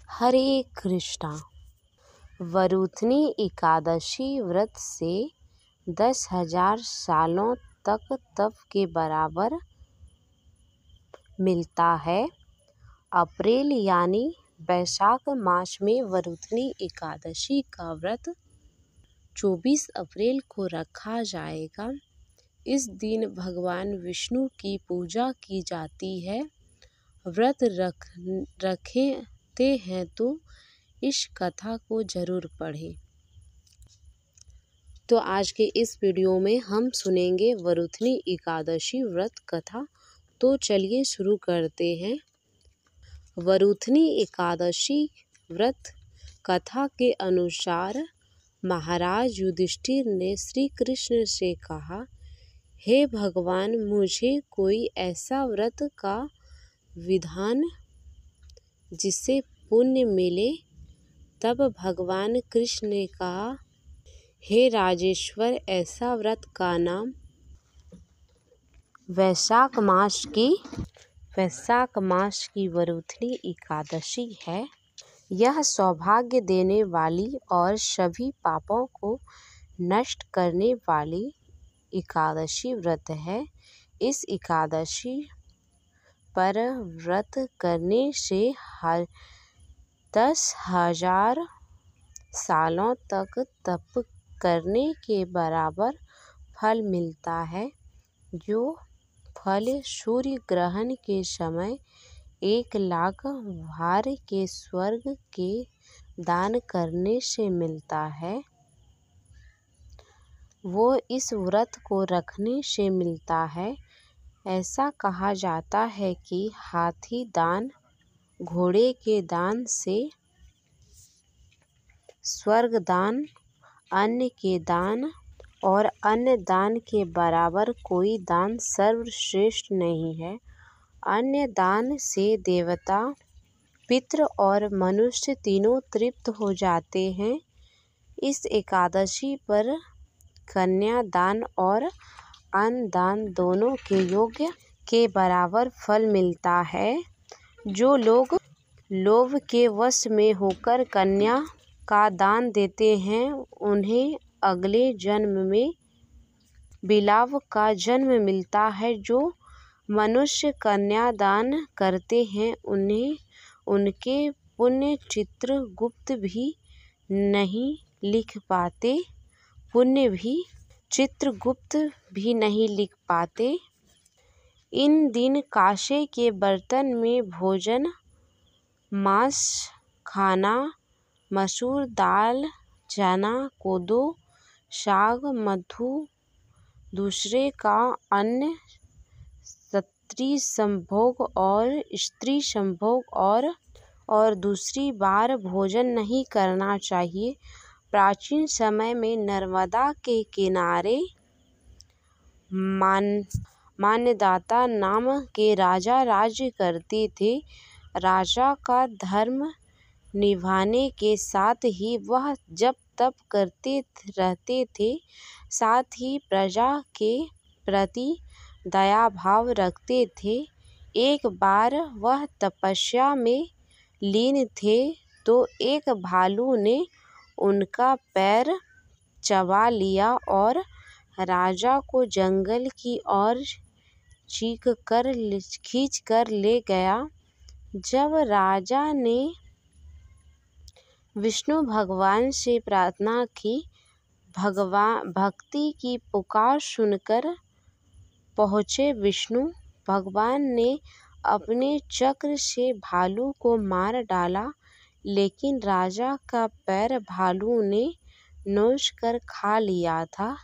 हरे कृष्णा। वरुथनी एकादशी व्रत से 10,000 सालों तक तप के बराबर मिलता है। अप्रैल यानी वैशाख मास में वरुथनी एकादशी का व्रत 24 अप्रैल को रखा जाएगा। इस दिन भगवान विष्णु की पूजा की जाती है। व्रत रखते हैं तो इस कथा को ज़रूर पढ़ें। तो आज के इस वीडियो में हम सुनेंगे वरुथनी एकादशी व्रत कथा। तो चलिए शुरू करते हैं। वरुथनी एकादशी व्रत कथा के अनुसार महाराज युधिष्ठिर ने श्री कृष्ण से कहा, हे भगवान, मुझे कोई ऐसा व्रत का विधान जिससे पुण्य मिले। तब भगवान कृष्ण ने कहा, हे राजेश्वर, ऐसा व्रत का नाम वैशाख मास की वरुथनी एकादशी है। यह सौभाग्य देने वाली और सभी पापों को नष्ट करने वाली एकादशी व्रत है। इस एकादशी पर व्रत करने से 10,000 सालों तक तप करने के बराबर फल मिलता है, जो फल सूर्य ग्रहण के समय 1 लाख भार के स्वर्ग के दान करने से मिलता है, वो इस व्रत को रखने से मिलता है। ऐसा कहा जाता है कि हाथी दान, घोड़े के दान से स्वर्ग दान, अन्न के दान और अन्न दान के बराबर कोई दान सर्वश्रेष्ठ नहीं है। अन्न दान से देवता, पितृ और मनुष्य तीनों तृप्त हो जाते हैं। इस एकादशी पर कन्या दान और अन्न दान दोनों के योग्य के बराबर फल मिलता है। जो लोग लोभ के वश में होकर कन्या का दान देते हैं, उन्हें अगले जन्म में बिलाव का जन्म मिलता है। जो मनुष्य कन्या दान करते हैं, उन्हें उनके पुण्य चित्रगुप्त भी नहीं लिख पाते। इन दिन कांसे के बर्तन में भोजन, मांस खाना, मसूर दाल, चना, कोदो, साग, मधु, दूसरे का अन्न, स्त्री संभोग और स्त्री संभोग और दूसरी बार भोजन नहीं करना चाहिए। प्राचीन समय में नर्मदा के किनारे मान्यदाता नाम के राजा राज्य करते थे। राजा का धर्म निभाने के साथ ही वह जप तप करते रहते थे, साथ ही प्रजा के प्रति दया भाव रखते थे। एक बार वह तपस्या में लीन थे तो एक भालू ने उनका पैर चबा लिया और राजा को जंगल की ओर खींच कर ले गया। जब राजा ने विष्णु भगवान से प्रार्थना की, भक्ति की पुकार सुनकर पहुँचे विष्णु भगवान ने अपने चक्र से भालू को मार डाला, लेकिन राजा का पैर भालू ने नोच कर खा लिया था।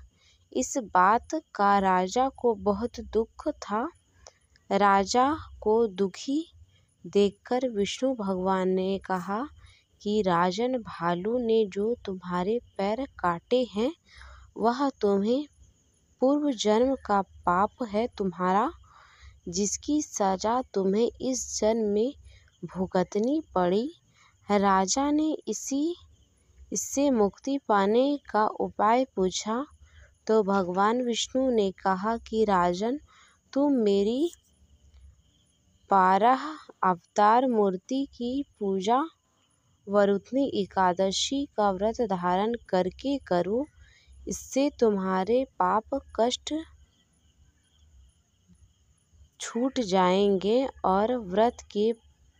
इस बात का राजा को बहुत दुख था। राजा को दुखी देखकर विष्णु भगवान ने कहा कि राजन, भालू ने जो तुम्हारे पैर काटे हैं, वह तुम्हें पूर्व जन्म का पाप है तुम्हारा, जिसकी सजा तुम्हें इस जन्म में भुगतनी पड़ी। राजा ने इससे मुक्ति पाने का उपाय पूछा तो भगवान विष्णु ने कहा कि राजन, तुम मेरी 12 अवतार मूर्ति की पूजा वरुथनी एकादशी का व्रत धारण करके करो, इससे तुम्हारे पाप कष्ट छूट जाएंगे और व्रत के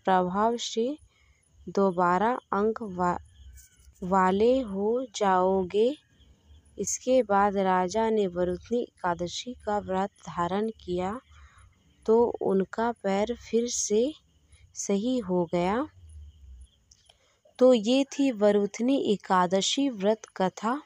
प्रभाव से दोबारा अंक वाले हो जाओगे। इसके बाद राजा ने वरुथनी एकादशी का व्रत धारण किया तो उनका पैर फिर से सही हो गया। तो ये थी वरुथनी एकादशी व्रत कथा।